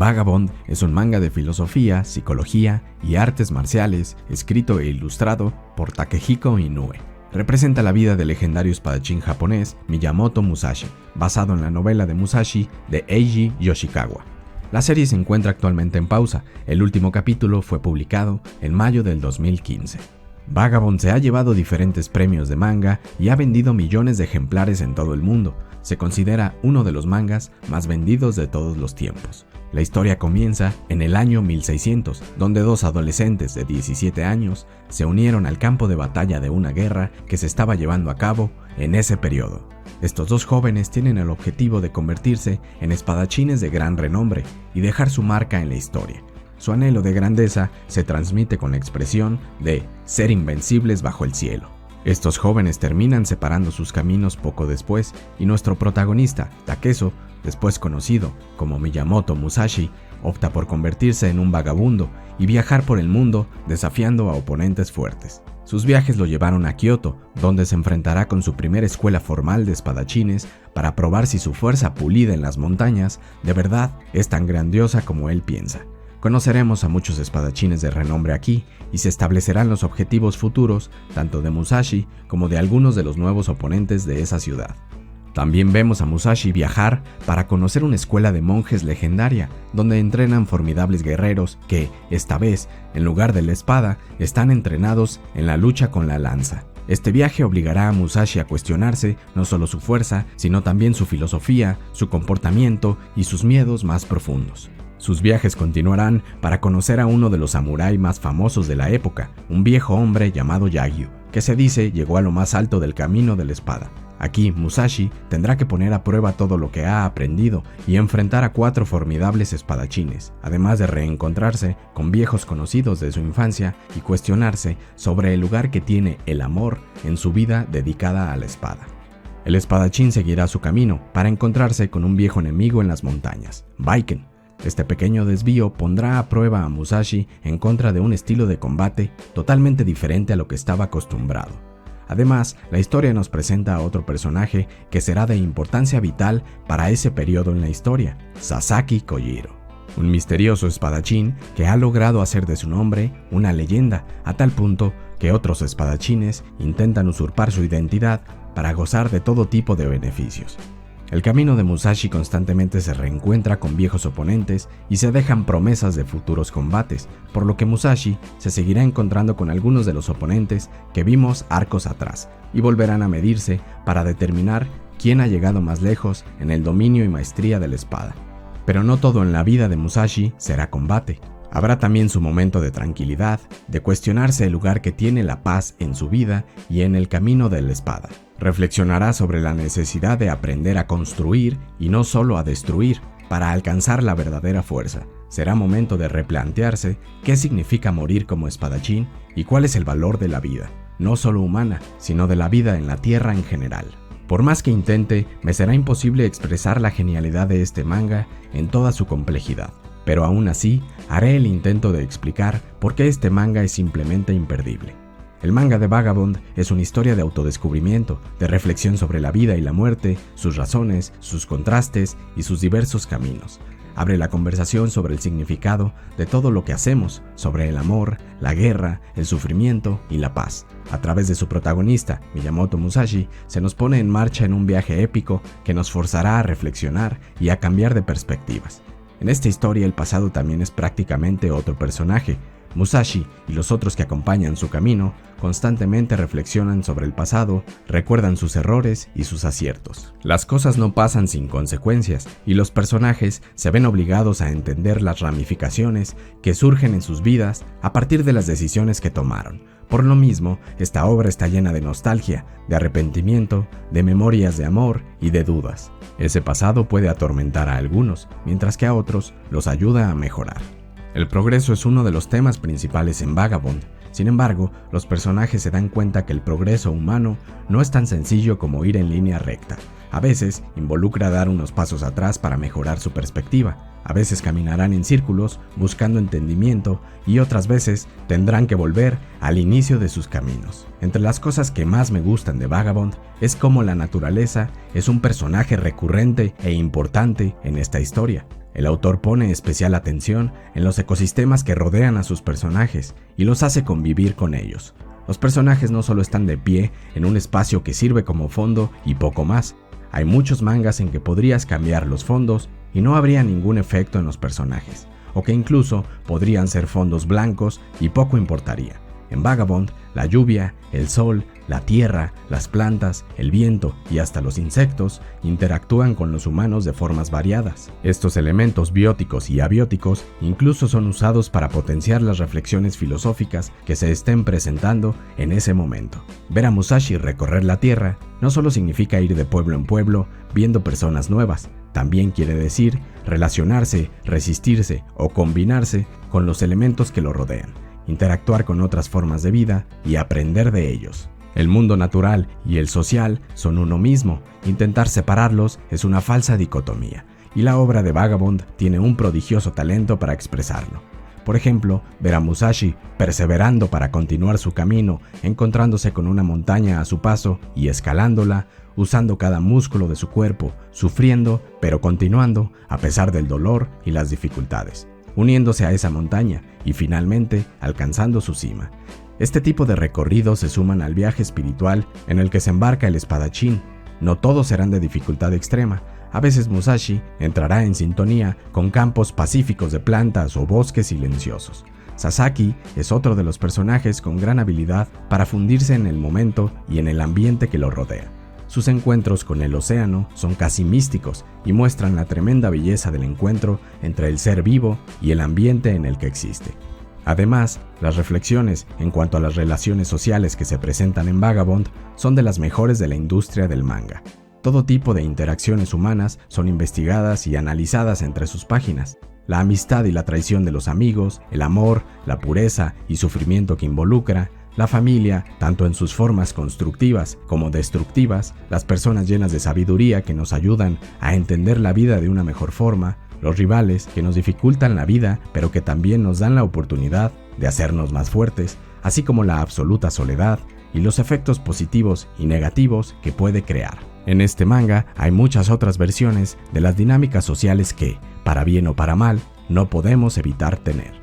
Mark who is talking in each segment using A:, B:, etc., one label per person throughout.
A: Vagabond es un manga de filosofía, psicología y artes marciales, escrito e ilustrado por Takehiko Inoue. Representa la vida del legendario espadachín japonés Miyamoto Musashi, basado en la novela de Musashi de Eiji Yoshikawa. La serie se encuentra actualmente en pausa. El último capítulo fue publicado en mayo del 2015. Vagabond se ha llevado diferentes premios de manga y ha vendido millones de ejemplares en todo el mundo. Se considera uno de los mangas más vendidos de todos los tiempos. La historia comienza en el año 1600, donde dos adolescentes de 17 años se unieron al campo de batalla de una guerra que se estaba llevando a cabo en ese periodo. Estos dos jóvenes tienen el objetivo de convertirse en espadachines de gran renombre y dejar su marca en la historia. Su anhelo de grandeza se transmite con la expresión de ser invencibles bajo el cielo. Estos jóvenes terminan separando sus caminos poco después y nuestro protagonista, Takeso, después conocido como Miyamoto Musashi, opta por convertirse en un vagabundo y viajar por el mundo desafiando a oponentes fuertes. Sus viajes lo llevaron a Kioto, donde se enfrentará con su primera escuela formal de espadachines para probar si su fuerza pulida en las montañas de verdad es tan grandiosa como él piensa. Conoceremos a muchos espadachines de renombre aquí y se establecerán los objetivos futuros tanto de Musashi como de algunos de los nuevos oponentes de esa ciudad. También vemos a Musashi viajar para conocer una escuela de monjes legendaria, donde entrenan formidables guerreros que, esta vez, en lugar de la espada, están entrenados en la lucha con la lanza. Este viaje obligará a Musashi a cuestionarse no solo su fuerza, sino también su filosofía, su comportamiento y sus miedos más profundos. Sus viajes continuarán para conocer a uno de los samurái más famosos de la época, un viejo hombre llamado Yagyu, que se dice llegó a lo más alto del camino de la espada. Aquí, Musashi tendrá que poner a prueba todo lo que ha aprendido y enfrentar a 4 formidables espadachines, además de reencontrarse con viejos conocidos de su infancia y cuestionarse sobre el lugar que tiene el amor en su vida dedicada a la espada. El espadachín seguirá su camino para encontrarse con un viejo enemigo en las montañas, Baiken. Este pequeño desvío pondrá a prueba a Musashi en contra de un estilo de combate totalmente diferente a lo que estaba acostumbrado. Además, la historia nos presenta a otro personaje que será de importancia vital para ese periodo en la historia, Sasaki Kojiro, un misterioso espadachín que ha logrado hacer de su nombre una leyenda, a tal punto que otros espadachines intentan usurpar su identidad para gozar de todo tipo de beneficios. El camino de Musashi constantemente se reencuentra con viejos oponentes y se dejan promesas de futuros combates, por lo que Musashi se seguirá encontrando con algunos de los oponentes que vimos arcos atrás y volverán a medirse para determinar quién ha llegado más lejos en el dominio y maestría de la espada. Pero no todo en la vida de Musashi será combate. Habrá también su momento de tranquilidad, de cuestionarse el lugar que tiene la paz en su vida y en el camino de la espada. Reflexionará sobre la necesidad de aprender a construir y no solo a destruir para alcanzar la verdadera fuerza. Será momento de replantearse qué significa morir como espadachín y cuál es el valor de la vida, no solo humana, sino de la vida en la tierra en general. Por más que intente, me será imposible expresar la genialidad de este manga en toda su complejidad. Pero aún así, haré el intento de explicar por qué este manga es simplemente imperdible. El manga de Vagabond es una historia de autodescubrimiento, de reflexión sobre la vida y la muerte, sus razones, sus contrastes y sus diversos caminos. Abre la conversación sobre el significado de todo lo que hacemos, sobre el amor, la guerra, el sufrimiento y la paz. A través de su protagonista, Miyamoto Musashi, se nos pone en marcha en un viaje épico que nos forzará a reflexionar y a cambiar de perspectivas. En esta historia el pasado también es prácticamente otro personaje. Musashi y los otros que acompañan su camino constantemente reflexionan sobre el pasado, recuerdan sus errores y sus aciertos. Las cosas no pasan sin consecuencias y los personajes se ven obligados a entender las ramificaciones que surgen en sus vidas a partir de las decisiones que tomaron. Por lo mismo, esta obra está llena de nostalgia, de arrepentimiento, de memorias de amor y de dudas. Ese pasado puede atormentar a algunos, mientras que a otros los ayuda a mejorar. El progreso es uno de los temas principales en Vagabond. Sin embargo, los personajes se dan cuenta que el progreso humano no es tan sencillo como ir en línea recta. A veces involucra dar unos pasos atrás para mejorar su perspectiva. A veces caminarán en círculos buscando entendimiento y otras veces tendrán que volver al inicio de sus caminos. Entre las cosas que más me gustan de Vagabond es cómo la naturaleza es un personaje recurrente e importante en esta historia. El autor pone especial atención en los ecosistemas que rodean a sus personajes y los hace convivir con ellos. Los personajes no solo están de pie en un espacio que sirve como fondo y poco más. Hay muchos mangas en que podrías cambiar los fondos y no habría ningún efecto en los personajes, o que incluso podrían ser fondos blancos y poco importaría. En Vagabond, la lluvia, el sol, la tierra, las plantas, el viento y hasta los insectos interactúan con los humanos de formas variadas. Estos elementos bióticos y abióticos incluso son usados para potenciar las reflexiones filosóficas que se estén presentando en ese momento. Ver a Musashi recorrer la tierra no solo significa ir de pueblo en pueblo viendo personas nuevas, también quiere decir relacionarse, resistirse o combinarse con los elementos que lo rodean, interactuar con otras formas de vida y aprender de ellos. El mundo natural y el social son uno mismo, intentar separarlos es una falsa dicotomía, y la obra de Vagabond tiene un prodigioso talento para expresarlo. Por ejemplo, ver a Musashi perseverando para continuar su camino, encontrándose con una montaña a su paso y escalándola, usando cada músculo de su cuerpo, sufriendo, pero continuando a pesar del dolor y las dificultades, uniéndose a esa montaña y finalmente alcanzando su cima. Este tipo de recorridos se suman al viaje espiritual en el que se embarca el espadachín. No todos serán de dificultad extrema. A veces Musashi entrará en sintonía con campos pacíficos de plantas o bosques silenciosos. Sasaki es otro de los personajes con gran habilidad para fundirse en el momento y en el ambiente que lo rodea. Sus encuentros con el océano son casi místicos y muestran la tremenda belleza del encuentro entre el ser vivo y el ambiente en el que existe. Además, las reflexiones en cuanto a las relaciones sociales que se presentan en Vagabond son de las mejores de la industria del manga. Todo tipo de interacciones humanas son investigadas y analizadas entre sus páginas. La amistad y la traición de los amigos, el amor, la pureza y sufrimiento que involucra, la familia, tanto en sus formas constructivas como destructivas, las personas llenas de sabiduría que nos ayudan a entender la vida de una mejor forma, los rivales que nos dificultan la vida pero que también nos dan la oportunidad de hacernos más fuertes, así como la absoluta soledad y los efectos positivos y negativos que puede crear. En este manga hay muchas otras versiones de las dinámicas sociales que, para bien o para mal, no podemos evitar tener.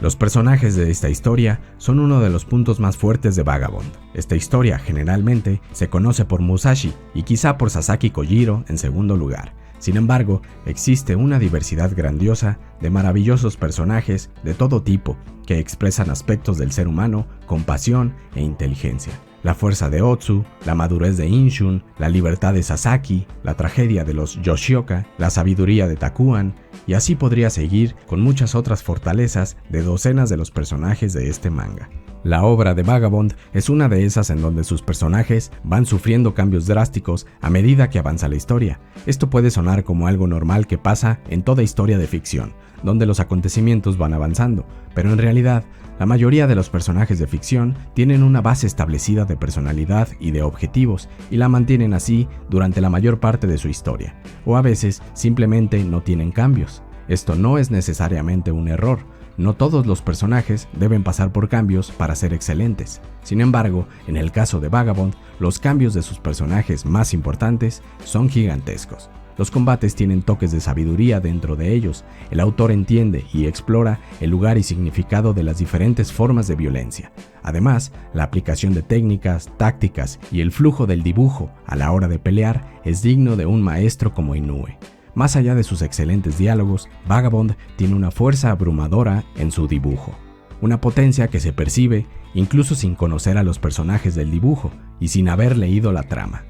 A: Los personajes de esta historia son uno de los puntos más fuertes de Vagabond. Esta historia generalmente se conoce por Musashi y quizá por Sasaki Kojiro en segundo lugar. Sin embargo, existe una diversidad grandiosa de maravillosos personajes de todo tipo que expresan aspectos del ser humano con pasión e inteligencia. La fuerza de Otsu, la madurez de Inshun, la libertad de Sasaki, la tragedia de los Yoshioka, la sabiduría de Takuan, y así podría seguir con muchas otras fortalezas de docenas de los personajes de este manga. La obra de Vagabond es una de esas en donde sus personajes van sufriendo cambios drásticos a medida que avanza la historia. Esto puede sonar como algo normal que pasa en toda historia de ficción, donde los acontecimientos van avanzando, pero en realidad, la mayoría de los personajes de ficción tienen una base establecida de personalidad y de objetivos y la mantienen así durante la mayor parte de su historia, o a veces simplemente no tienen cambios. Esto no es necesariamente un error. No todos los personajes deben pasar por cambios para ser excelentes. Sin embargo, en el caso de Vagabond, los cambios de sus personajes más importantes son gigantescos. Los combates tienen toques de sabiduría dentro de ellos. El autor entiende y explora el lugar y significado de las diferentes formas de violencia. Además, la aplicación de técnicas, tácticas y el flujo del dibujo a la hora de pelear es digno de un maestro como Inoue. Más allá de sus excelentes diálogos, Vagabond tiene una fuerza abrumadora en su dibujo. Una potencia que se percibe incluso sin conocer a los personajes del dibujo y sin haber leído la trama.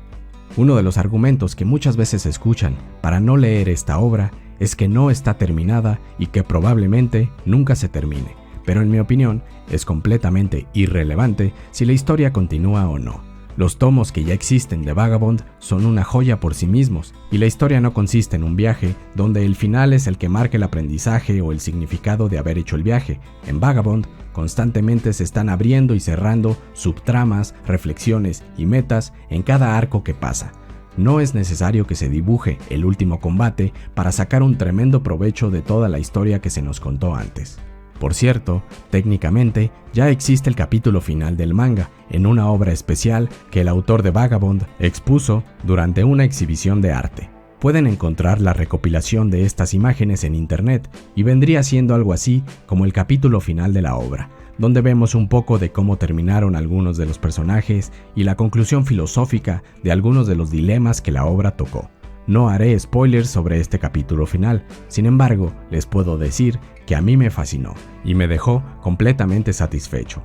A: Uno de los argumentos que muchas veces se escuchan para no leer esta obra es que no está terminada y que probablemente nunca se termine, pero en mi opinión es completamente irrelevante si la historia continúa o no. Los tomos que ya existen de Vagabond son una joya por sí mismos, y la historia no consiste en un viaje donde el final es el que marca el aprendizaje o el significado de haber hecho el viaje. En Vagabond constantemente se están abriendo y cerrando subtramas, reflexiones y metas en cada arco que pasa. No es necesario que se dibuje el último combate para sacar un tremendo provecho de toda la historia que se nos contó antes. Por cierto, técnicamente ya existe el capítulo final del manga en una obra especial que el autor de Vagabond expuso durante una exhibición de arte. Pueden encontrar la recopilación de estas imágenes en internet y vendría siendo algo así como el capítulo final de la obra, donde vemos un poco de cómo terminaron algunos de los personajes y la conclusión filosófica de algunos de los dilemas que la obra tocó. No haré spoilers sobre este capítulo final, sin embargo, les puedo decir que a mí me fascinó y me dejó completamente satisfecho.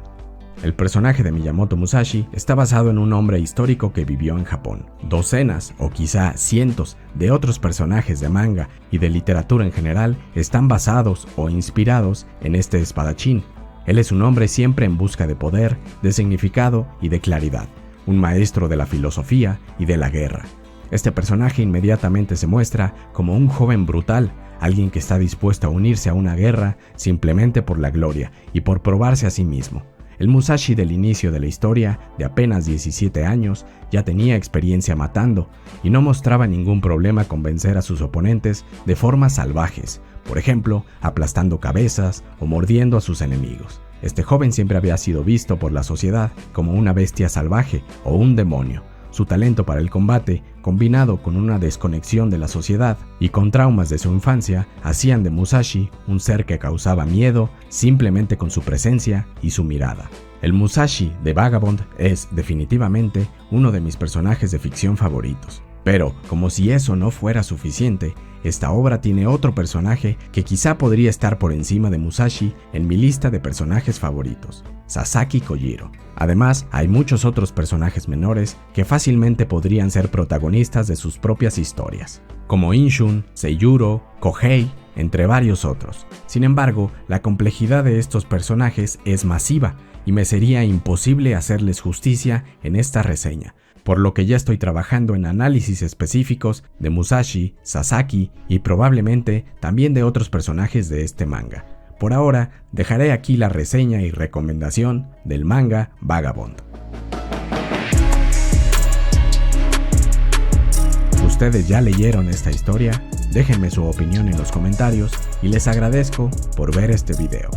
A: El personaje de Miyamoto Musashi está basado en un hombre histórico que vivió en Japón. Docenas o quizá cientos de otros personajes de manga y de literatura en general están basados o inspirados en este espadachín. Él es un hombre siempre en busca de poder, de significado y de claridad, un maestro de la filosofía y de la guerra. Este personaje inmediatamente se muestra como un joven brutal, alguien que está dispuesto a unirse a una guerra simplemente por la gloria y por probarse a sí mismo. El Musashi del inicio de la historia, de apenas 17 años, ya tenía experiencia matando y no mostraba ningún problema con vencer a sus oponentes de formas salvajes, por ejemplo, aplastando cabezas o mordiendo a sus enemigos. Este joven siempre había sido visto por la sociedad como una bestia salvaje o un demonio. Su talento para el combate, combinado con una desconexión de la sociedad y con traumas de su infancia, hacían de Musashi un ser que causaba miedo simplemente con su presencia y su mirada. El Musashi de Vagabond es definitivamente uno de mis personajes de ficción favoritos. Pero, como si eso no fuera suficiente, esta obra tiene otro personaje que quizá podría estar por encima de Musashi en mi lista de personajes favoritos: Sasaki Kojiro. Además, hay muchos otros personajes menores que fácilmente podrían ser protagonistas de sus propias historias, como Inshun, Seiyuro, Kohei, entre varios otros. Sin embargo, la complejidad de estos personajes es masiva y me sería imposible hacerles justicia en esta reseña, por lo que ya estoy trabajando en análisis específicos de Musashi, Sasaki y probablemente también de otros personajes de este manga. Por ahora, dejaré aquí la reseña y recomendación del manga Vagabond. ¿Ustedes ya leyeron esta historia? Déjenme su opinión en los comentarios y les agradezco por ver este video.